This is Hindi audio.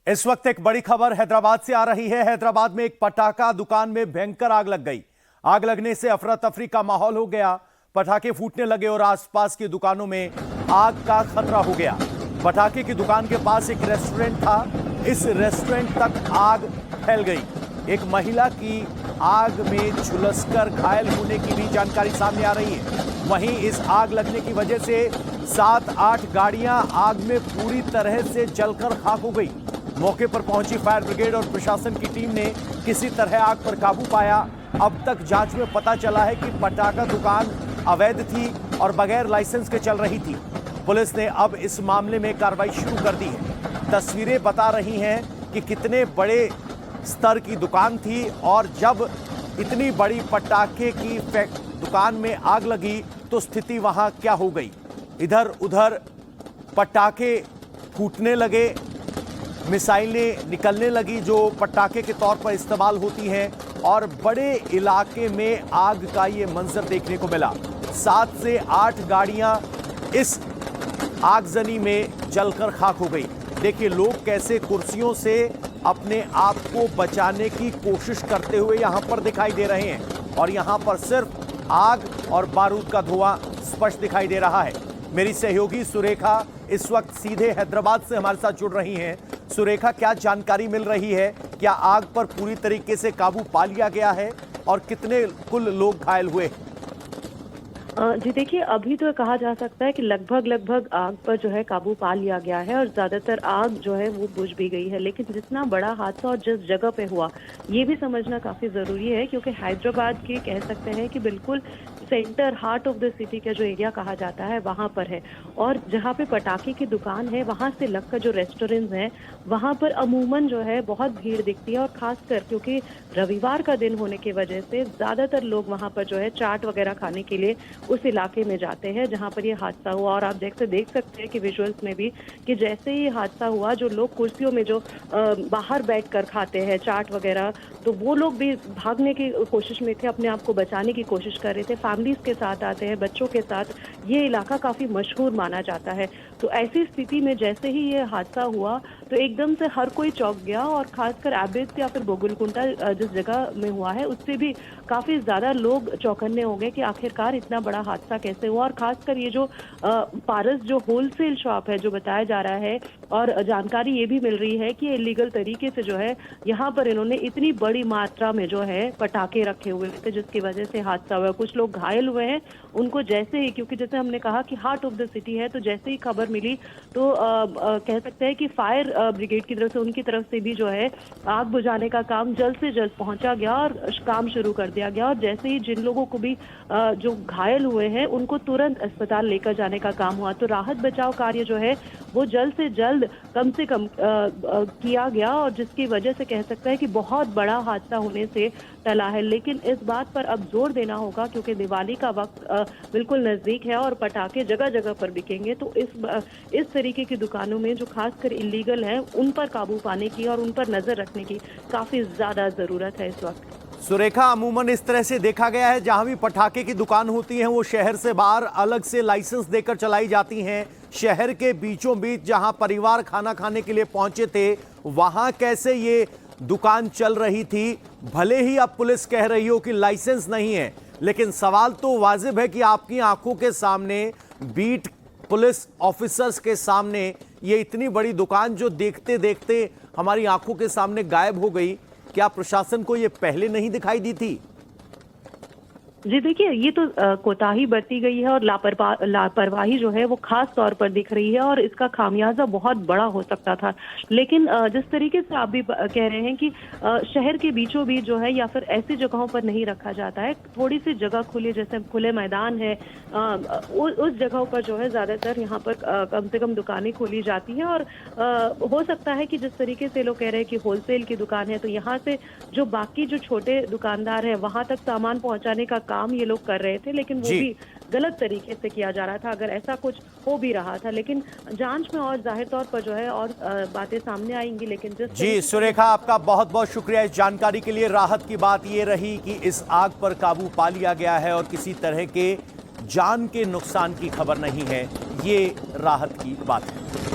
इस वक्त एक बड़ी खबर हैदराबाद से आ रही है। हैदराबाद में एक पटाखा दुकान में भयंकर आग लग गई। आग लगने से अफरा तफरी का माहौल हो गया। पटाखे फूटने लगे और आसपास की दुकानों में आग का खतरा हो गया। पटाखे की दुकान के पास एक रेस्टोरेंट था। इस रेस्टोरेंट तक आग फैल गई। एक महिला की आग में झुलसकर घायल होने की भी जानकारी सामने आ रही है। वहीं इस आग लगने की वजह से 7-8 गाड़ियां आग में पूरी तरह से जलकर खाक हो गई। मौके पर पहुंची फायर ब्रिगेड और प्रशासन की टीम ने किसी तरह आग पर काबू पाया। अब तक जांच में पता चला है कि पटाखा दुकान अवैध थी और बगैर लाइसेंस के चल रही थी। पुलिस ने अब इस मामले में कार्रवाई शुरू कर दी है। तस्वीरें बता रही हैं कि कितने बड़े स्तर की दुकान थी और जब इतनी बड़ी पटाखे की दुकान में आग लगी तो स्थिति वहां क्या हो गई। इधर उधर पटाखे फूटने लगे, मिसाइलें निकलने लगी जो पटाखे के तौर पर इस्तेमाल होती हैं और बड़े इलाके में आग का ये मंजर देखने को मिला। 7 से 8 गाड़ियां इस आगजनी में जलकर खाक हो गई। देखिए लोग कैसे कुर्सियों से अपने आप को बचाने की कोशिश करते हुए यहां पर दिखाई दे रहे हैं और यहां पर सिर्फ आग और बारूद का धुआं स्पष्ट दिखाई दे रहा है। मेरी सहयोगी सुरेखा इस वक्त सीधे हैदराबाद से हमारे साथ जुड़ रही हैं। सुरेखा, क्या जानकारी मिल रही है? क्या आग पर पूरी तरीके से काबू पा लिया गया है और कितने कुल लोग घायल हुए? जी देखिए, अभी तो कहा जा सकता है कि लगभग आग पर जो है काबू पा लिया गया है और ज्यादातर आग जो है वो बुझ भी गई है। लेकिन जितना बड़ा हादसा और जिस जगह पे हुआ ये भी समझना काफी जरूरी है, क्योंकि हैदराबाद के कह सकते हैं कि बिल्कुल centre heart of the city का जो एरिया कहा जाता है वहां पर है। और जहां पे पटाखे की दुकान है वहां से लगकर जो रेस्टोरेंट्स हैं वहां पर अमूमन जो है बहुत भीड़ दिखती है। और खासकर क्योंकि रविवार का दिन होने की वजह से ज्यादातर लोग वहां पर जो है चाट वगैरह खाने के लिए उस इलाके में जाते हैं जहां पर ये हादसा हुआ। और आप देख सकते हैं कि विजुअल्स में भी कि जैसे ही हादसा हुआ जो लोग कुर्सियों में जो बाहर बैठकर खाते हैं चाट वगैरह, तो वो लोग भी भागने की कोशिश में थे, अपने आप को बचाने की कोशिश कर रहे थे। फैमिलीज के साथ आते हैं, बच्चों के साथ। ये इलाका काफी मशहूर माना जाता है। तो ऐसी स्थिति में जैसे ही ये हादसा हुआ तो एकदम से हर कोई चौंक गया। और खासकर एबिस या फिर बोगलकुंटा जिस जगह में हुआ है उससे भी काफी ज्यादा लोग चौकन्ने हो गए कि आखिरकार इतना बड़ा हादसा कैसे हुआ। और खासकर ये जो पारस जो होलसेल शॉप है जो बताया जा रहा है, और जानकारी ये भी मिल रही है कि इलीगल तरीके से जो है यहाँ पर इन्होंने इतनी बड़ी मात्रा में जो है पटाखे रखे हुए थे जिसकी वजह से हादसा हुआ। कुछ लोग घायल हुए हैं। उनको जैसे ही, क्योंकि जैसे हमने कहा कि हार्ट ऑफ द सिटी है, तो जैसे ही खबर मिली तो कह सकते हैं कि फायर ब्रिगेड की तरफ से, उनकी तरफ से भी जो है आग बुझाने का काम जल्द से जल्द पहुंचा गया और काम शुरू कर दिया गया। और जैसे ही जिन लोगों को भी जो घायल हुए हैं उनको तुरंत अस्पताल लेकर जाने का काम हुआ। तो राहत बचाव कार्य जो है वो जल्द से जल्द कम से कम किया गया और जिसकी वजह से कह सकता है कि बहुत बड़ा हादसा होने से टला है। लेकिन इस बात पर अब जोर देना होगा क्योंकि दिवाली का वक्त बिल्कुल नजदीक है और पटाखे जगह जगह पर बिकेंगे। तो इस तरीके की दुकानों में जो खासकर इलीगल है उन पर काबू पाने की और उन पर नजर रखने की काफी ज्यादा जरूरत है इस वक्त। सुरेखा, अमूमन इस तरह से देखा गया है जहां भी पटाखे की दुकान होती है वो शहर से बाहर अलग से लाइसेंस देकर चलाई जाती हैं। शहर के बीचों बीच जहां परिवार खाना खाने के लिए पहुंचे थे वहां कैसे ये दुकान चल रही थी? भले ही अब पुलिस कह रही हो कि लाइसेंस नहीं है, लेकिन सवाल तो वाजिब है कि आपकी आंखों के सामने, बीट पुलिस ऑफिसर्स के सामने ये इतनी बड़ी दुकान जो देखते देखते हमारी आंखों के सामने गायब हो गई, क्या प्रशासन को ये पहले नहीं दिखाई दी थी? जी देखिए, ये तो कोताही बरती गई है और लापरवाही जो है वो खास तौर पर दिख रही है और इसका खामियाजा बहुत बड़ा हो सकता था। लेकिन जिस तरीके से आप भी कह रहे हैं कि शहर के बीचों बीच जो है या फिर ऐसी जगहों पर नहीं रखा जाता है, थोड़ी सी जगह खुली जैसे खुले मैदान है उस जगहों पर जो है ज्यादातर यहाँ पर कम से कम दुकानें खोली जाती हैं। और हो सकता है कि जिस तरीके से लोग कह रहे हैं कि होलसेल की दुकान है तो यहाँ से जो बाकी जो छोटे दुकानदार हैं वहां तक सामान पहुंचाने का काम ये लोग कर रहे थे, लेकिन वो भी गलत तरीके से किया जा रहा था अगर ऐसा कुछ हो भी रहा था। लेकिन जांच में और जाहिर तौर पर जो है और बातें सामने आएंगी। लेकिन जी सुरेखा, आपका बहुत बहुत शुक्रिया इस जानकारी के लिए। राहत की बात ये रही कि इस आग पर काबू पा लिया गया है और किसी तरह के जान के नुकसान की खबर नहीं है। ये राहत की बात है।